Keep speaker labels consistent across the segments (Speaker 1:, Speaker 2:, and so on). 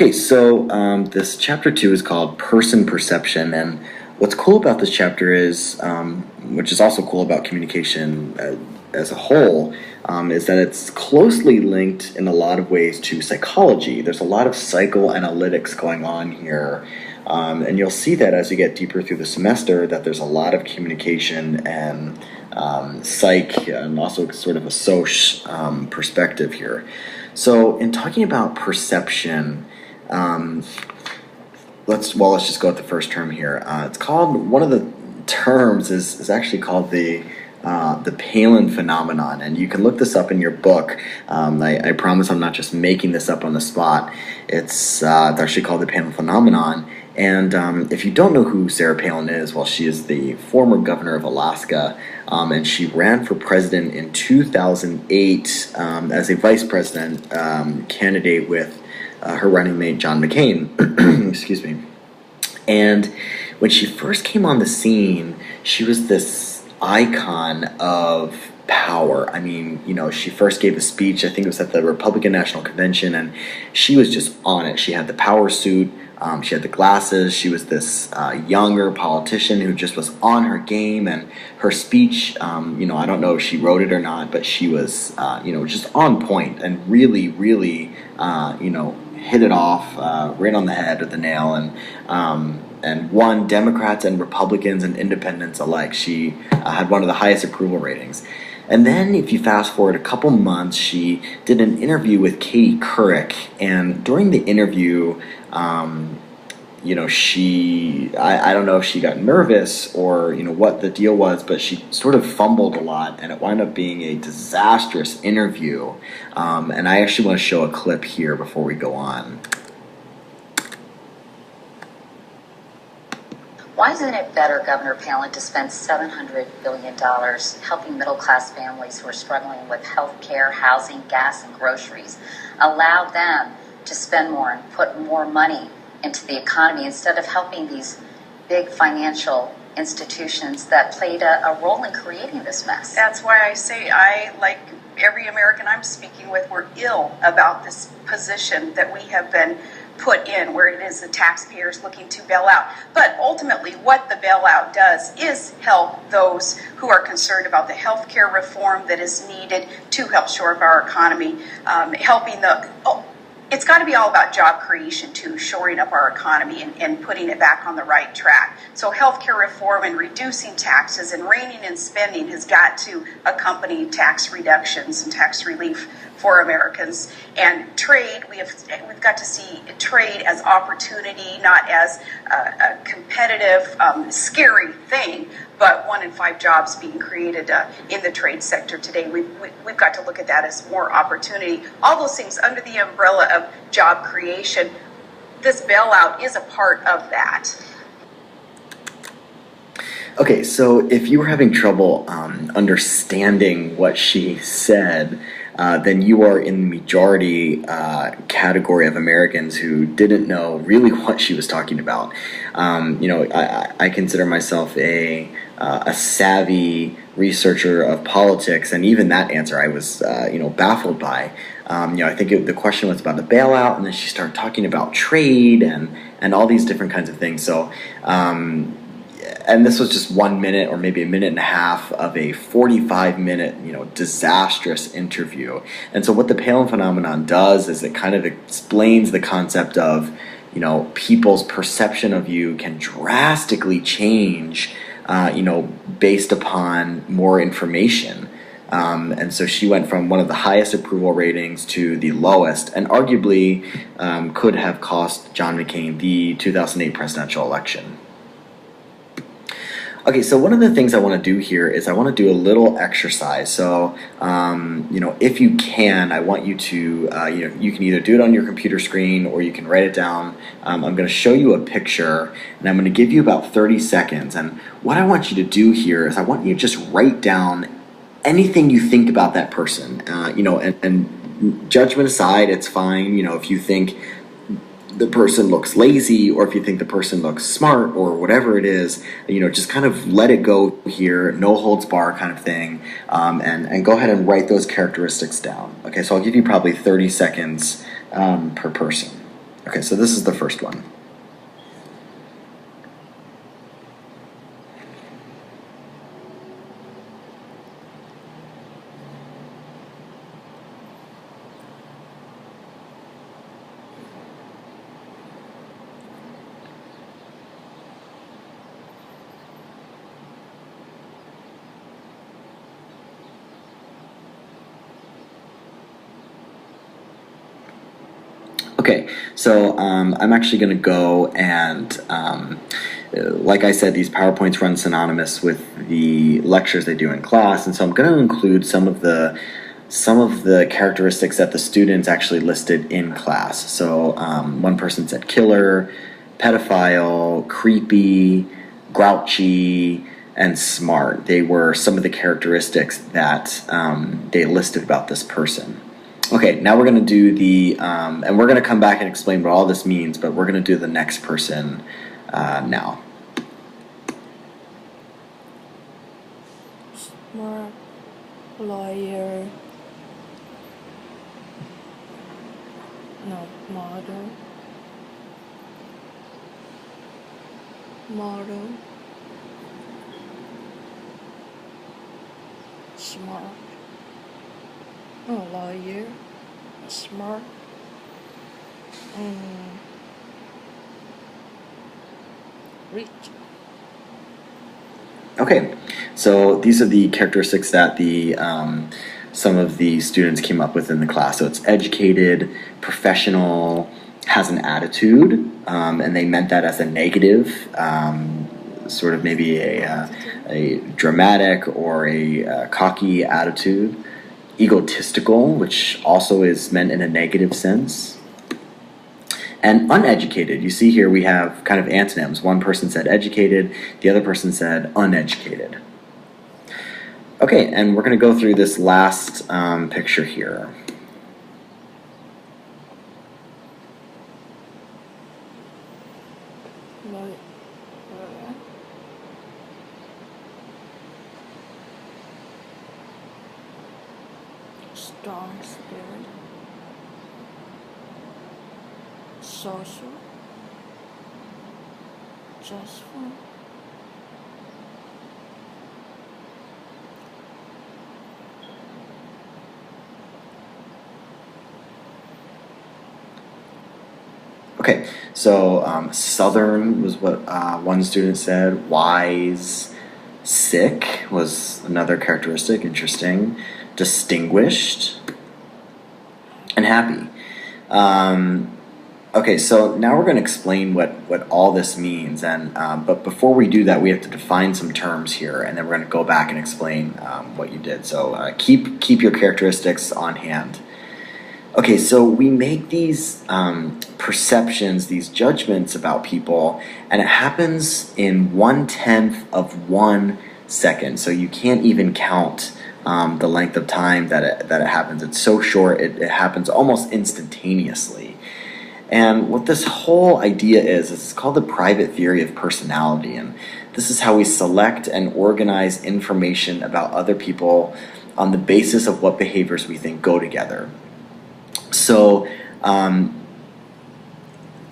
Speaker 1: Okay, so this chapter 2 is called Person Perception, and what's cool about this chapter is, which is also cool about communication as a whole, is that it's closely linked in a lot of ways to psychology. There's a lot of psychoanalytics going on here, and you'll see that as you get deeper through the semester, that there's a lot of communication and psych, and also sort of a perspective here. So in talking about perception, let's just go with the first term here. It's called, one of the terms is actually called the Palin phenomenon, and you can look this up in your book. I promise I'm not just making this up on the spot. It's actually called the Palin phenomenon. And if you don't know who Sarah Palin is, well, she is the former governor of Alaska, and she ran for president in 2008 as a vice president candidate with her running mate John McCain. Excuse me. And when she first came on the scene, she was this icon of power. I mean, she first gave a speech, I think it was at the Republican National Convention, and she was just on it. She had the power suit, she had the glasses, she was this younger politician who just was on her game, and her speech, I don't know if she wrote it or not, but she was, just on point and really, really, hit it off right on the head with the nail, and won Democrats and Republicans and independents alike. She had one of the highest approval ratings. And then if you fast forward a couple months, she did an interview with Katie Couric, and during the interview, I don't know if she got nervous or, what the deal was, but she sort of fumbled a lot, and it wound up being a disastrous interview. And I actually want to show a clip here before we go on.
Speaker 2: Why isn't it better, Governor Palin, to spend $700 billion helping middle-class families who are struggling with health care, housing, gas, and groceries? Allow them to spend more and put more money into the economy instead of helping these big financial institutions that played a role in creating this mess.
Speaker 3: That's why I say I, like every American I'm speaking with, we're ill about this position that we have been put in, where it is the taxpayers looking to bail out. But ultimately, what the bailout does is help those who are concerned about the health care reform that is needed to help shore up our economy, it's got to be all about job creation too, shoring up our economy and putting it back on the right track. So healthcare reform and reducing taxes and reining in spending has got to accompany tax reductions and tax relief for Americans. And trade, we've got to see trade as opportunity, not as a competitive, scary thing, but 1 in 5 jobs being created in the trade sector today. We've got to look at that as more opportunity. All those things under the umbrella of job creation. This bailout is a part of that.
Speaker 1: Okay, so if you were having trouble understanding what she said, then you are in the majority category of Americans who didn't know really what she was talking about. I consider myself a savvy researcher of politics, and even that answer I was, baffled by. I think the question was about the bailout, and then she started talking about trade and all these different kinds of things. So, and this was just 1 minute or maybe a minute and a half of a 45-minute, disastrous interview. And so what the Palin phenomenon does is it kind of explains the concept of, people's perception of you can drastically change, based upon more information. And so she went from one of the highest approval ratings to the lowest, and arguably could have cost John McCain the 2008 presidential election. Okay, so one of the things I want to do here is I want to do a little exercise. So, if you can, I want you to, you can either do it on your computer screen or you can write it down. I'm going to show you a picture, and I'm going to give you about 30 seconds. And what I want you to do here is I want you to just write down anything you think about that person. And judgment aside, it's fine. If you think the person looks lazy, or if you think the person looks smart, or whatever it is, just kind of let it go here, no holds bar kind of thing, and go ahead and write those characteristics down. Okay, so I'll give you probably 30 seconds per person. Okay, so this is the first one. Okay, so I'm actually going to go and, like I said, these PowerPoints run synonymous with the lectures they do in class, and so I'm going to include some of the characteristics that the students actually listed in class. So one person said killer, pedophile, creepy, grouchy, and smart. They were some of the characteristics that they listed about this person. Okay, now we're going to do the, and we're going to come back and explain what all this means, but we're going to do the next person now.
Speaker 4: Smart, lawyer, no, model, smart, lawyer, smart, rich.
Speaker 1: Okay, so these are the characteristics that the some of the students came up with in the class. So it's educated, professional, has an attitude, and they meant that as a negative, sort of maybe a dramatic or a cocky attitude. Egotistical, which also is meant in a negative sense. And uneducated, you see here we have kind of antonyms. One person said educated, the other person said uneducated. Okay, and we're going to go through this last picture here.
Speaker 4: Strong spirit, social, justful,
Speaker 1: Okay, so southern was what one student said. Wise, sick was another characteristic, interesting. Distinguished, and happy. Okay, so now we're going to explain what all this means, and but before we do that, we have to define some terms here, and then we're going to go back and explain what you did. So keep your characteristics on hand. Okay, so we make these perceptions, these judgments about people, and it happens in 1/10 of 1 second. So you can't even count the length of time that it happens. It's so short, it happens almost instantaneously. And what this whole idea is it's called the private theory of personality, and this is how we select and organize information about other people on the basis of what behaviors we think go together. So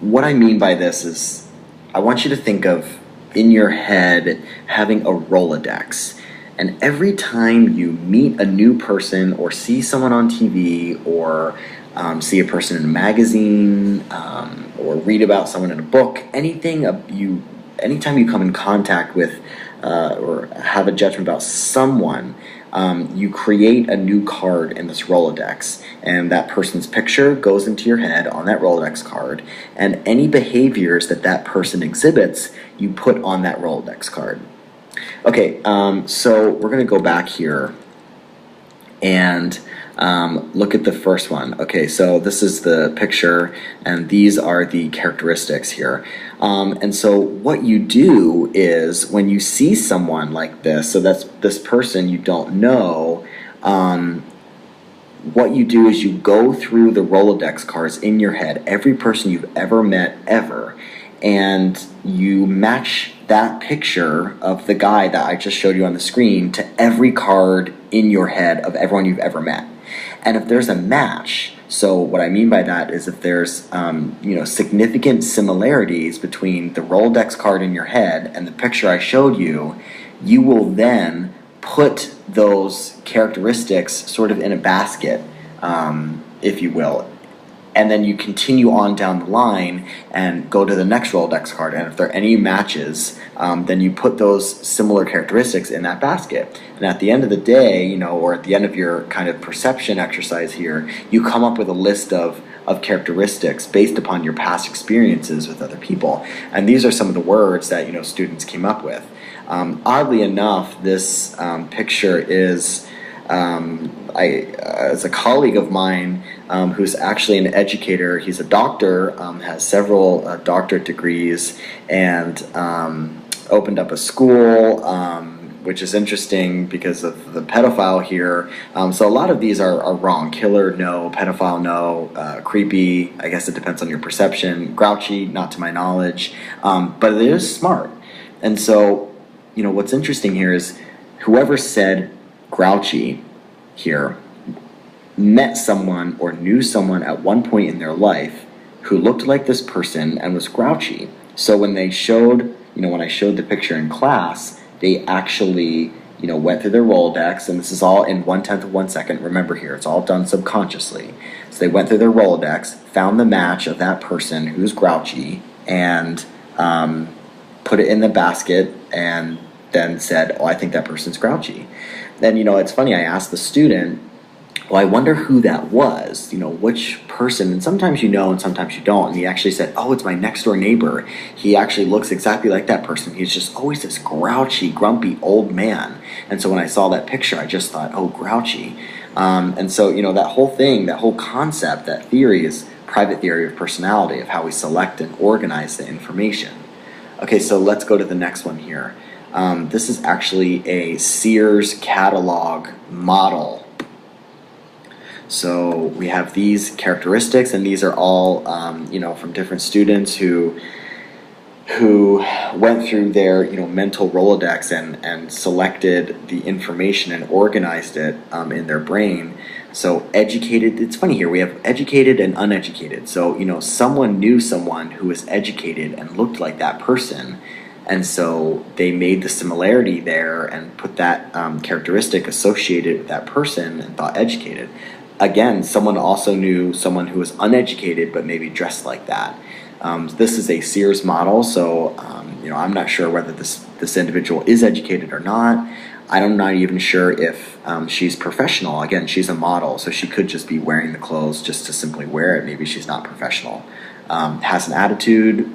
Speaker 1: what I mean by this is I want you to think of, in your head, having a Rolodex. And every time you meet a new person or see someone on TV or see a person in a magazine or read about someone in a book, anytime you come in contact with or have a judgment about someone, you create a new card in this Rolodex, and that person's picture goes into your head on that Rolodex card, and any behaviors that person exhibits, you put on that Rolodex card. Okay, so we're going to go back here and look at the first one. Okay, so this is the picture, and these are the characteristics here. And so what you do is when you see someone like this, so that's this person you don't know, what you do is you go through the Rolodex cards in your head, every person you've ever met ever, and you match that picture of the guy that I just showed you on the screen to every card in your head of everyone you've ever met. And if there's a match, So what I mean by that is if there's significant similarities between the Rolodex card in your head and the picture I showed you, you will then put those characteristics sort of in a basket, if you will. And then you continue on down the line and go to the next Rolodex card. And if there are any matches, then you put those similar characteristics in that basket. And at the end of the day, or at the end of your kind of perception exercise here, you come up with a list of characteristics based upon your past experiences with other people. And these are some of the words that, students came up with. Oddly enough, this picture is... as a colleague of mine who's actually an educator, he's a doctor, has several doctorate degrees, and opened up a school, which is interesting because of the pedophile here. So a lot of these are wrong. Killer, no. Pedophile, no. Creepy, I guess it depends on your perception. Grouchy, not to my knowledge. But it is smart. And so, what's interesting here is whoever said grouchy here met someone or knew someone at one point in their life who looked like this person and was grouchy. So when they showed, when I showed the picture in class, they actually, went through their Rolodex, and this is all in 1/10 of 1 second. Remember here, it's all done subconsciously. So they went through their Rolodex, found the match of that person who's grouchy, and put it in the basket, and then said, oh, I think that person's grouchy. Then, it's funny, I asked the student, well, I wonder who that was, which person, and sometimes and sometimes you don't, and he actually said, oh, it's my next door neighbor. He actually looks exactly like that person. He's just always this grouchy, grumpy old man. And so when I saw that picture, I just thought, oh, grouchy. And so, that whole thing, that whole concept, that theory is private theory of personality, of how we select and organize the information. Okay, so let's go to the next one here. This is actually a Sears catalog model. So we have these characteristics, and these are all, from different students who went through their, mental Rolodex and selected the information and organized it in their brain. So educated, it's funny here, we have educated and uneducated. So, someone knew someone who was educated and looked like that person. And so they made the similarity there and put that characteristic associated with that person and thought educated. Again, someone also knew someone who was uneducated but maybe dressed like that. This is a Sears model, so I'm not sure whether this individual is educated or not. I'm not even sure if she's professional. Again, she's a model, so she could just be wearing the clothes just to simply wear it. Maybe she's not professional. Has an attitude.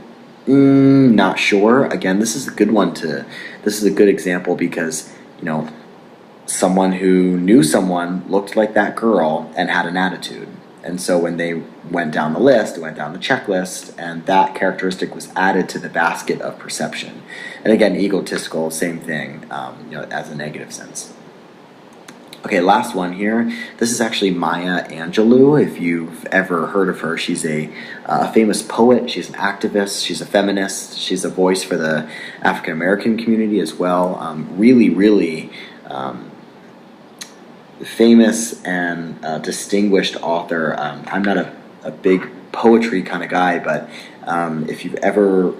Speaker 1: Not sure. Again, this is a good one this is a good example because, someone who knew someone looked like that girl and had an attitude. And so when they went down the list, it went down the checklist, and that characteristic was added to the basket of perception. And again, egotistical, same thing, as a negative sense. Okay, last one here. This is actually Maya Angelou. If you've ever heard of her, she's a famous poet. She's an activist. She's a feminist. She's a voice for the African American community as well. Really famous and distinguished author. I'm not a big poetry kind of guy, but if you've ever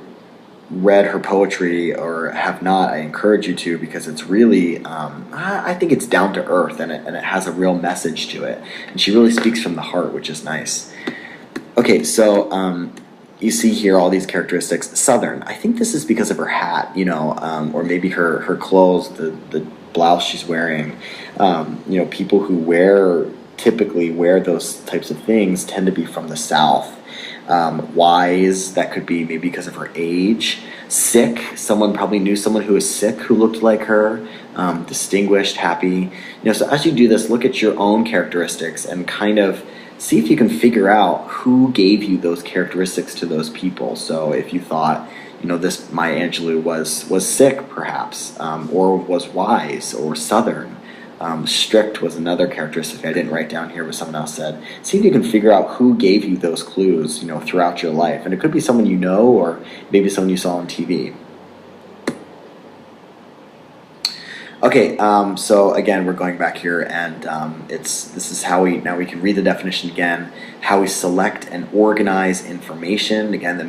Speaker 1: read her poetry or have not, I encourage you to, because it's really, I think it's down to earth, and it has a real message to it. And she really speaks from the heart, which is nice. Okay, so you see here all these characteristics. Southern, I think this is because of her hat, or maybe her clothes, the blouse she's wearing. People who typically wear those types of things tend to be from the South. Wise, that could be maybe because of her age. Sick, someone probably knew someone who was sick who looked like her. Distinguished, happy. So as you do this, look at your own characteristics and kind of see if you can figure out who gave you those characteristics to those people. So if you thought, this Maya Angelou was sick, perhaps, or was wise or Southern. Strict was another characteristic I didn't write down here, but someone else said. See if you can figure out who gave you those clues, throughout your life. And it could be someone you know, or maybe someone you saw on TV. Okay, so again, we're going back here, and this is how we can read the definition again. How we select and organize information. Again, the